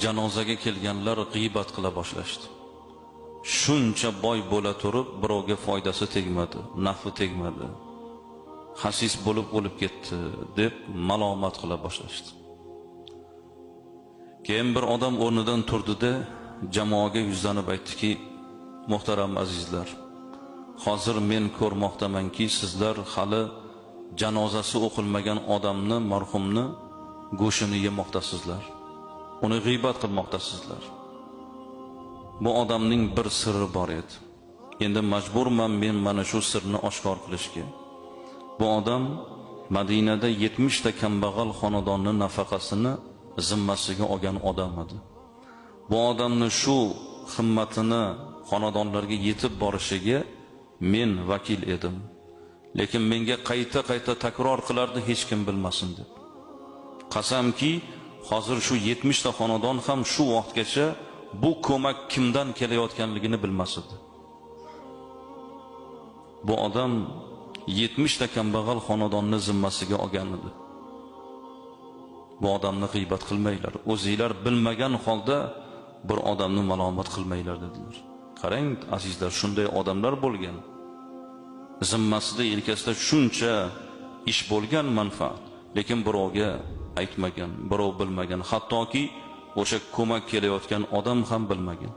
janozaga kelganlar g'iybat qila boshlashdi. Shuncha boy bo'la turib, birovga foydasi tegmadi, nafi tegmadi. Xasis bo'lib o'lib ketdi deb malomat qila boshlashdi. Keyin bir odam o'rnidan turdi-da, jamoaga yuzlanib aytdiki: "Muhtaram azizlar, hozir men ko'rmoqdamanki, sizlar hali janozasi o'qilmagan odamni, marhumni go'shini yemoqdasizlar. Uni g'iybat qilmoqdasizlar. Bu odamning bir sirri bor edi. Endi majburman men mana shu sirni oshkor qilishga. Bu odam Madinada 70 ta kambag'al xonadonning nafaqasini zimmasiga olgan odam edi. Bu odamni shu himmatini xonadonlarga yetib borishiga men vakil edim. Lekin menga qayta takror qilardi, hech kim bilmasin deb. Qasamki, hozir shu 70 ta xonadon ham shu vaqtgacha bu ko'mak kimdan kelayotganligini bilmas edi. Bu odam 70 ta kambag'al xonadonni zimmasiga olgan edi. Bu odamni g'iybat qilmanglar. O'zingizlar bilmagan holda bir odamni malomat qilmanglar dedilar. Qarang azizlar, shunday odamlar bo'lgan. Zimmasida, yelkasida shuncha ish bo'lgan, manfaat, lekin birovga aytmagan, birov bilmagan, hattoki o'sha ko'mak kelayotgan odam ham bilmagan.